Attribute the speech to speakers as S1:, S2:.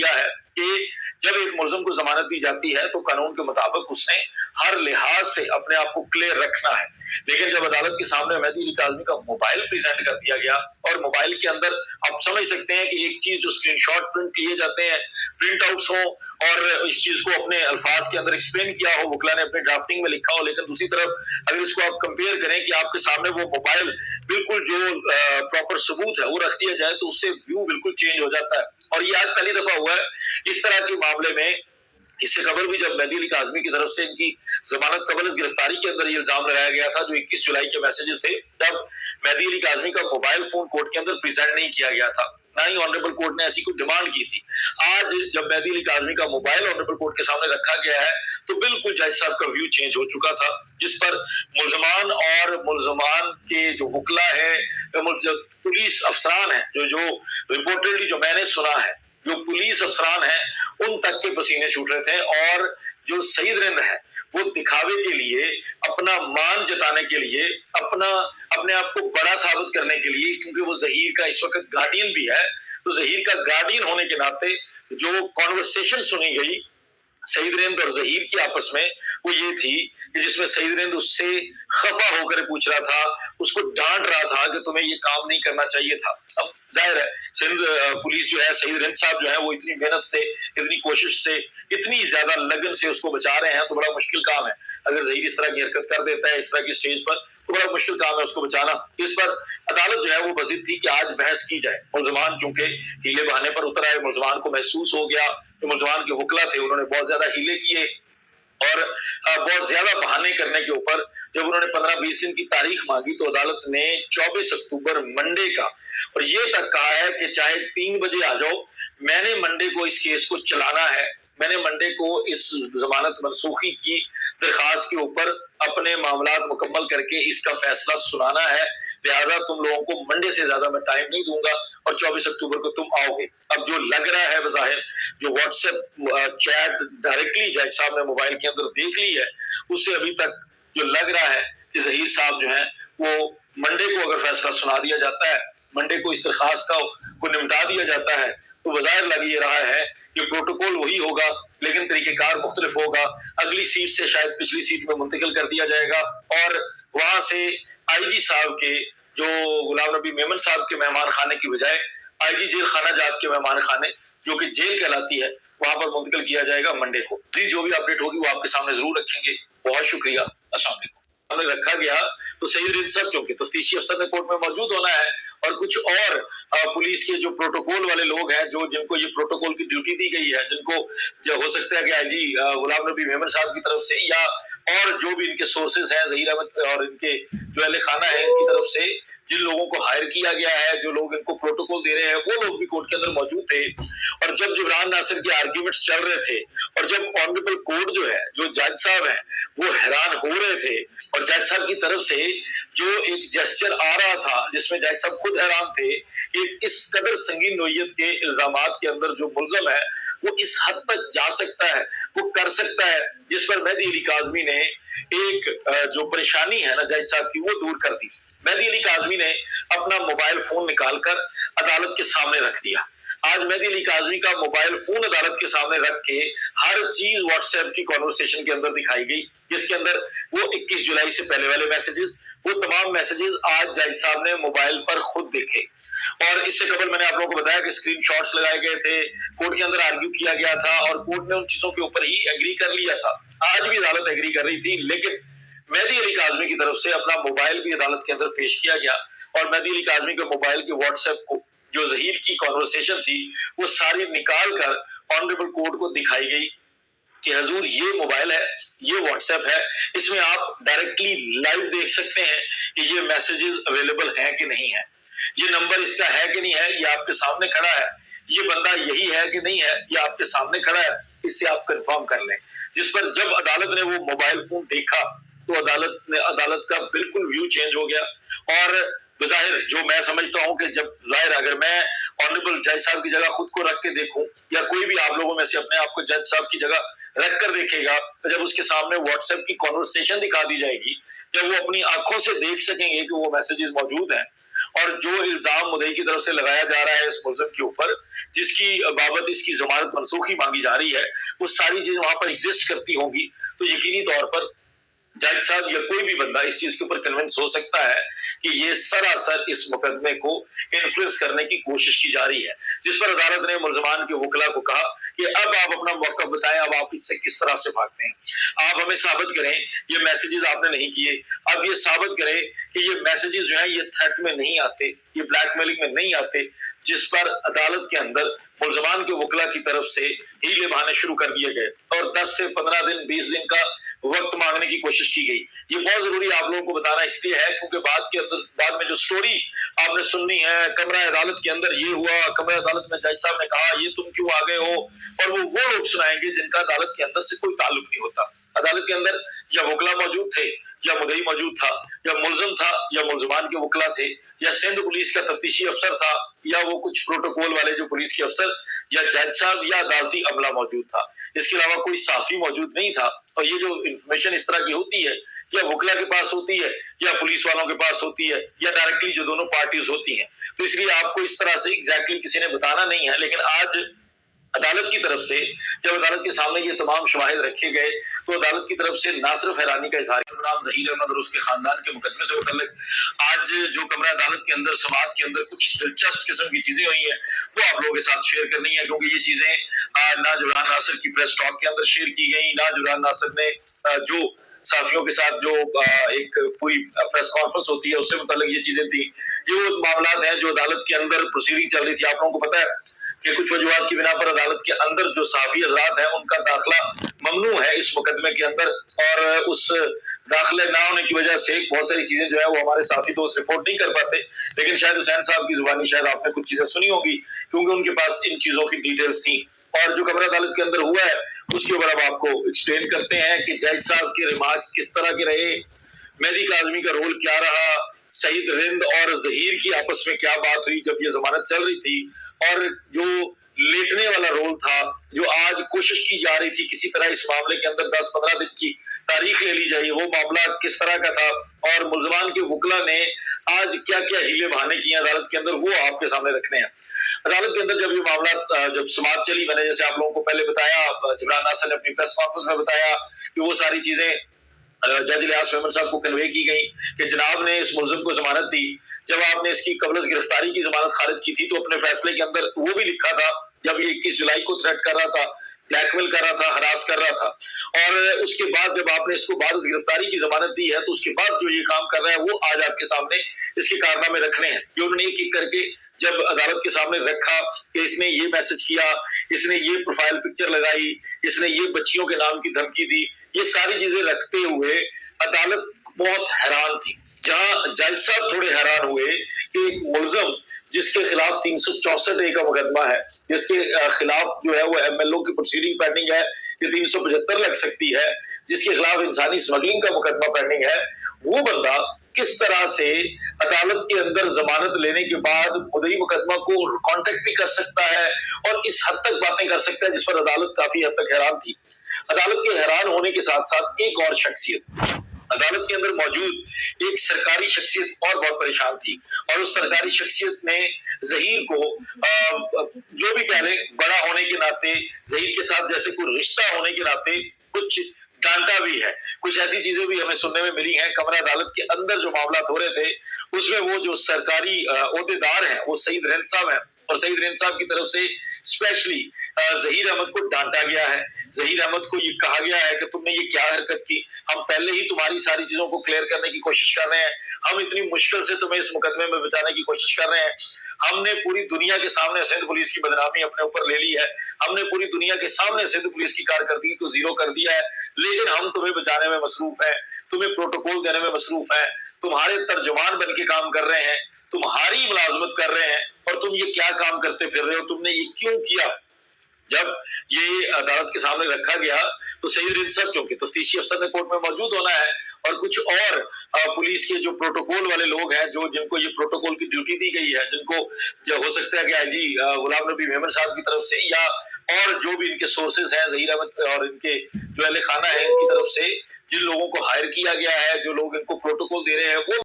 S1: दिया है कि जब एक मुलजिम को जमानत दी जाती है तो कानून के मुताबिक उसने हर लिहाज से अपने आप को क्लियर रखना है। लेकिन जब अदालत के सामने मेहदी अली काज़मी का मोबाइल प्रेजेंट कर दिया गया और मोबाइल के अंदर आप समझ सकते हैं कि एक चीज जो स्क्रीनशॉट प्रिंट लिए जाते हैं, प्रिंट आउट्स हो और इस चीज को अपने अल्फाज के अंदर एक्सप्लेन किया हो, वकला ने अपने ड्राफ्टिंग में लिखा हो, लेकिन दूसरी तरफ अगर इसको आप कंपेयर करें कि आपके सामने वो मोबाइल बिल्कुल जो प्रॉपर सबूत है वो रख दिया जाए तो उससे व्यू बिल्कुल चेंज हो जाता है। और ये आज पहली दफा हुआ है इस तरह के मामले में। इससे खबर भी जब मेहदी अली काज़मी की तरफ से इनकी जमानत कबल गिरफ्तारी के अंदर ये इल्जाम लगाया गया था जो 21 जुलाई के मैसेजेस थे, तब मेहदी अली काज़मी का मोबाइल फोन कोर्ट के अंदर प्रेजेंट नहीं किया गया था, ना ही ऑनरेबल कोर्ट ने ऐसी कोई डिमांड की थी। आज जब मेहदी अली काज़मी का मोबाइल ऑनरेबल कोर्ट के सामने रखा गया है तो बिल्कुल जज साहब का व्यू चेंज हो चुका था, जिस पर मुलजमान और मुलजमान के जो वकला है, पुलिस अफसरान है, जो रिपोर्टेडली जो मैंने सुना है, जो पुलिस अफसरान हैं उन तक के पसीने छूट रहे थे। और जो सईद रिंद है वो दिखावे के लिए, अपना मान जताने के लिए, अपने आप को बड़ा साबित करने के लिए, क्योंकि वो जहीर का इस वक्त गार्डियन भी है, तो जहीर का गार्डियन होने के नाते जो कॉन्वर्सेशन सुनी गई सईद रिंद और जहीर की आपस में वो ये थी कि जिसमें सईद रिंद उससे खफा होकर पूछ रहा था, उसको डांट रहा था कि तुम्हें ये काम नहीं करना चाहिए था। अब जाहिर है सिंध पुलिस जो है, सईद रिंद साहब जो है वो इतनी मेहनत से, इतनी कोशिश से, इतनी ज्यादा लगन से उसको बचा रहे हैं, तो बड़ा मुश्किल काम है। अगर जहीर इस तरह की हरकत कर देता है इस तरह की स्टेज पर तो बड़ा मुश्किल काम है उसको बचाना। इस पर अदालत जो है वो बजिद थी कि आज बहस की जाए। मुलजमान चूंकि हीले बहाने पर उतर आए, मुलजमान को महसूस हो गया, जो मुलजमान के वकला थे उन्होंने बहुत ज्यादा हीले किए और बहुत ज्यादा बहाने करने के ऊपर जब उन्होंने 15-20 दिन की तारीख मांगी तो अदालत ने 24 अक्टूबर मंडे का, और ये तक कहा है कि चाहे 3 बजे आ जाओ, मैंने मंडे को इस केस को चलाना है, मैंने मंडे को इस जमानत मनसूखी की दरखास्त के ऊपर अपने मामलात मुकम्मल करके इसका फैसला सुनाना है, लिहाजा तुम लोगों को मंडे से ज्यादा मैं टाइम नहीं दूंगा और 24 अक्टूबर को तुम आओगे। अब जो लग रहा है बज़ाहिर जो व्हाट्सएप चैट डायरेक्टली जज साहब ने मोबाइल के अंदर देख ली है, उससे अभी तक जो लग रहा है कि जहीर साहब जो है वो मंडे को अगर फैसला सुना दिया जाता है, मंडे को इस दरखास्त को निपटा दिया जाता है, तो बज़ाहिर लग ये रहा है कि प्रोटोकॉल वही होगा लेकिन तरीकेकार मुख्तलिफ होगा। अगली सीट से शायद पिछली सीट में मुंतकिल कर दिया जाएगा और वहां से आईजी साहब के जो गुलाम नबी मेमन साहब के मेहमान खाने की बजाय आईजी जेल खाना जात के मेहमान खाने जो कि जेल कहलाती है वहां पर मुंतकिल किया जाएगा मंडे को। जी जो भी अपडेट होगी वो आपके सामने जरूर रखेंगे। बहुत शुक्रिया। अस्सलाम वालेकुम। हमें रखा गया तो सईद रिंद साहब चूंकि तफ्तीशी अफसर ने कोर्ट में मौजूद होना है और कुछ और पुलिस के जो प्रोटोकॉल वाले लोग हैं जो जिनको ये प्रोटोकॉल की ड्यूटी दी गई है, जिनको जो हो सकता है कि आईजी गुलाम नबी मेमन साहब की तरफ से या और जो भी इनके सोर्सेज हैं जहीर अहमद और इनके जो अहले खाना है इनकी तरफ से जिन लोगों को हायर किया गया है, जो लोग इनको प्रोटोकॉल दे रहे हैं, वो लोग भी कोर्ट के अंदर मौजूद थे। और जब जुबरान नासिर के आर्ग्यूमेंट्स चल रहे थे और जब ऑनरेबल कोर्ट जो है, जो जज साहब हैं वो हैरान हो रहे थे और जज साहब की तरफ से जो एक जेस्चर आ रहा था जिसमें जज साहब खुद हैरान थे कि इस कदर संगीन नोयत के इल्जामात के अंदर जो मुल्ज़म है वो इस हद तक जा सकता है, वो कर सकता है, जिस पर मेहदी अली काज़मी ने एक जो परेशानी है ना जज साहब की वो दूर कर दी। मेहदी अली काज़मी ने अपना मोबाइल फोन निकालकर अदालत के सामने रख दिया। आज मेहदी अली काज़मी का मोबाइल फोन अदालत के सामने रख के हर चीज व्हाट्सएप की कॉन्वर्सेशन के अंदर दिखाई गई, जिसके अंदर वो 21 जुलाई से पहले वाले मैसेजेस, वो तमाम मैसेजेस आज जज साहब ने मोबाइल पर खुद देखे। और इससे कबल मैंने आप लोगों को बताया कि स्क्रीनशॉट्स लगाए गए थे, कोर्ट के अंदर आर्ग्यू किया गया था और कोर्ट ने उन चीजों के ऊपर ही एग्री कर लिया था। आज भी अदालत एग्री कर रही थी, लेकिन मेहदी अली काज़मी की तरफ से अपना मोबाइल भी अदालत के अंदर पेश किया गया और मेहदी अली काज़मी के मोबाइल के व्हाट्सएप को जो जहीर की कॉन्वर्सेशन थी वो सारी निकाल कर ऑनरेबल कोर्ट को दिखाई गई कि हजूर ये मोबाइल है, ये व्हाट्सएप है, इसमें आप डायरेक्टली लाइव देख सकते हैं कि ये मैसेजेस अवेलेबल हैं कि नहीं है, ये नंबर इसका है कि नहीं है, ये आपके सामने खड़ा है, ये बंदा यही है कि नहीं है, ये आपके सामने खड़ा है, इससे आप कंफर्म कर लें। जिस पर जब अदालत ने वो मोबाइल फोन देखा तो अदालत का बिल्कुल व्यू चेंज हो गया। और बज़ाहिर जो मैं समझता हूं कि जब जाहिर अगर मैं ऑनरेबल जज साहब की जगह खुद को रख के देखूं या कोई भी आप लोगों में से अपने आप को जज साहब की जगह रख कर देखेगा, जब उसके सामने व्हाट्सएप की कॉन्वर्सेशन दिखा दी जाएगी, जब वो अपनी आंखों से देख सकेंगे कि वो मैसेजेस मौजूद हैं और जो इल्जाम मुद्दई की तरफ से लगाया जा रहा है इस मुलजिम के ऊपर, जिसकी बाबत इसकी जमानत मनसूखी मांगी जा रही है, वो सारी चीजें वहां पर एग्जिस्ट करती होंगी, तो यकीनी तौर पर जज साहब या कोई भी बंदा इस चीज के ऊपर कन्विंस हो सकता है कि ये सरासर इस मुकदमे को इन्फ्लुएंस करने की कोशिश की जा रही है, जिस पर अदालत ने मुलजमान के वकला को कहा कि अब आप अपना मौका बताएं, अब आप इससे किस तरह से भागते हैं, आप हमें साबित करें ये मैसेजेस आपने नहीं किए, अब ये साबित करें कि ये मैसेजेस जो है ये थ्रेट में नहीं आते, ये ब्लैकमेलिंग में नहीं आते, जिस पर अदालत के अंदर मुलजमान के वकला की तरफ से हीले बहाने शुरू कर दिए गए और 10 से 15 दिन 20 दिन का वक्त मांगने की कोशिश की गई। ये बहुत जरूरी आप लोगों को बताना इसलिए है क्योंकि बाद में जो स्टोरी आपने सुननी है, कमरा अदालत के अंदर ये हुआ, कमरा अदालत में जज साहब ने कहा ये तुम क्यों आ गए हो, और वो लोग सुनाएंगे जिनका अदालत के अंदर से कोई ताल्लुक नहीं होता। अदालत के अंदर या वकला मौजूद थे, या मुद्दई मौजूद था, या मुलजम था, या मुलजमान के वकला थे, या सिंध पुलिस का तफ्तीशी अफसर था, या वो कुछ प्रोटोकॉल वाले जो पुलिस के अफसर, या जज साहब, या अदालती अमला मौजूद था। इसके अलावा कोई साफी मौजूद नहीं था। और ये जो इंफॉर्मेशन इस तरह की होती है, या वकला के पास होती है, या पुलिस वालों के पास होती है, या डायरेक्टली जो दोनों पार्टीज होती हैं, तो इसलिए आपको इस तरह से एग्जैक्टली किसी ने बताना नहीं है। लेकिन आज अदालत की तरफ से जब अदालत के सामने ये तमाम शवाहिद रखे गए तो अदालत की तरफ से ना सिर्फ हैरानी का इजहार, नाम ज़हीर अहमद और उसके खानदान के मुकदमे से मुतल्लिक आज जो कमरा अदालत के अंदर समात के अंदर कुछ दिलचस्प किस्म की चीजें हुई हैं वो आप लोगों के साथ शेयर करनी है, क्योंकि ये चीजें ना जबरान नासिर की प्रेस टॉक के अंदर शेयर की गई, ना जबरान नासिर ने जो साथियों के साथ जो एक पूरी प्रेस कॉन्फ्रेंस होती है उससे मुताल्लिक ये चीजें थी। ये वो मामला हैं जो अदालत के अंदर प्रोसीडिंग चल रही थी। आप लोगों को पता है कि कुछ वजूहात की बिना पर अदालत के अंदर जो साफी हजरात हैं उनका दाखिला ममनू है इस मुकदमे के अंदर, और उस दाखिले ना होने की वजह से बहुत सारी चीजें जो है वो हमारे साफी दोस्त रिपोर्ट नहीं कर पाते। लेकिन शायद हुसैन साहब की जुबानी शायद आपने कुछ चीजें सुनी होगी क्योंकि उनके पास इन चीजों की डिटेल्स थी। और जो कमरा अदालत के अंदर हुआ है उसके ऊपर अब आपको एक्सप्लेन करते हैं कि जज साहब के रिमार्क्स किस तरह के रहे, मेहदी काज़मी का रोल क्या रहा, सईद रिंद और ज़हीर की आपस में क्या बात हुई जब ये जमानत चल रही थी, और जो लेटने वाला रोल था जो आज कोशिश की जा रही थी किसी तरह इस मामले के अंदर 10-15 दिन की तारीख ले ली जाए, वो मामला किस तरह का था और मुलजमान के वकला ने आज क्या क्या हीले बहाने किए अदालत के अंदर, वो आपके सामने रखने हैं। अदालत के अंदर जब ये मामला जब समात चली, मैंने जैसे आप लोगों को पहले बताया, जबरान नासिर ने अपनी प्रेस कॉन्फ्रेंस में बताया कि वो सारी चीजें जज इलियास मेमन साहब को कन्वे की गई कि जनाब ने इस मुलजिम को जमानत दी, जब आपने इसकी कबल गिरफ्तारी की जमानत खारिज की थी तो अपने फैसले के अंदर वो भी लिखा था, जब ये 21 जुलाई को थ्रेट कर रहा था, ब्लैकमेल कर रहा था, हरास कर रहा था, और उसके बाद जब आपने इसको बाद गिरफ्तारी की जमानत दी है तो उसके बाद जो ये काम कर रहा है वो आज आपके सामने इसके कारनामे रखने हैं, जो उन्होंने एक एक करके जब अदालत के सामने रखा कि इसने ये मैसेज किया, इसने ये प्रोफाइल पिक्चर लगाई, इसने ये बच्चियों के नाम की धमकी दी, ये सारी चीजें रखते हुए अदालत बहुत हैरान थी। जहां जज साहब थोड़े हैरान हुए कि एक मुलजम जिसके खिलाफ 364 का मुकदमा है, जिसके खिलाफ जो है वो एमएलओ की प्रोसीडिंग पेंडिंग है, जो 375 लग सकती है, जिसके खिलाफ इंसानी स्मगलिंग का मुकदमा पेंडिंग है, वो बंदा किस तरह से अदालत के अंदर जमानत लेने के बाद मुद्दई मुकदमा को कांटेक्ट भी कर सकता है और इस हद तक बातें कर सकता है, जिस पर अदालत काफी हद तक हैरान थी। अदालत के हैरान होने के साथ साथ एक और शख्सियत अदालत के अंदर मौजूद एक सरकारी शख्सियत और बहुत परेशान थी, और उस सरकारी शख्सियत ने ज़हीर को जो भी कह लें बड़ा होने के नाते, ज़हीर के साथ जैसे कोई रिश्ता होने के नाते कुछ डांटा भी है। कुछ ऐसी चीजें भी हमें सुनने में मिली हैं। कमरा अदालत के अंदर जो मामला हो रहे थे उसमें वो जो सरकारी ओहदेदार हैं वो सईद रिंद साहब हैं, और सईद रिंद साहब की तरफ से स्पेशली ज़हीर अहमद को डांटा गया है। ज़हीर अहमद को ये कहा गया है कि तुमने ये क्या हरकत की, हम पहले ही तुम्हारी सारी चीजों को क्लियर करने की कोशिश कर रहे हैं, हम इतनी मुश्किल से तुम्हें इस मुकदमे में बचाने की कोशिश कर रहे हैं, हमने पूरी दुनिया के सामने सिंध पुलिस की बदनामी अपने ऊपर ले ली है, हमने पूरी दुनिया के सामने सिंध पुलिस की कारकर्दगी को जीरो कर दिया है, लेकिन हम तुम्हें बचाने में मसरूफ हैं, तुम्हें प्रोटोकॉल देने में मसरूफ हैं, तुम्हारे तर्जुमान बन के काम कर रहे हैं, तुम्हारी मुलाजमत कर रहे हैं, और तुम ये क्या काम करते फिर रहे हो, तुमने ये क्यों किया। जब ये अदालत के सामने रखा गया तो सईद रिंद साहब, चूंकि तफ्तीशी अफसर ने कोर्ट में मौजूद होना है और कुछ और पुलिस के जो प्रोटोकॉल वाले लोग हैं जो जिनको ये प्रोटोकॉल की ड्यूटी दी गई है, जिनको जो हो सकता है कि आईजी गुलाम नबी मेमन साहब की तरफ से या और जो भी इनके सोर्सेज हैं ज़हीर अहमद और इनके जो अहले खाना है इनकी तरफ से जिन लोगों को हायर किया गया है, जो लोग इनको प्रोटोकॉल दे रहे हैं, वो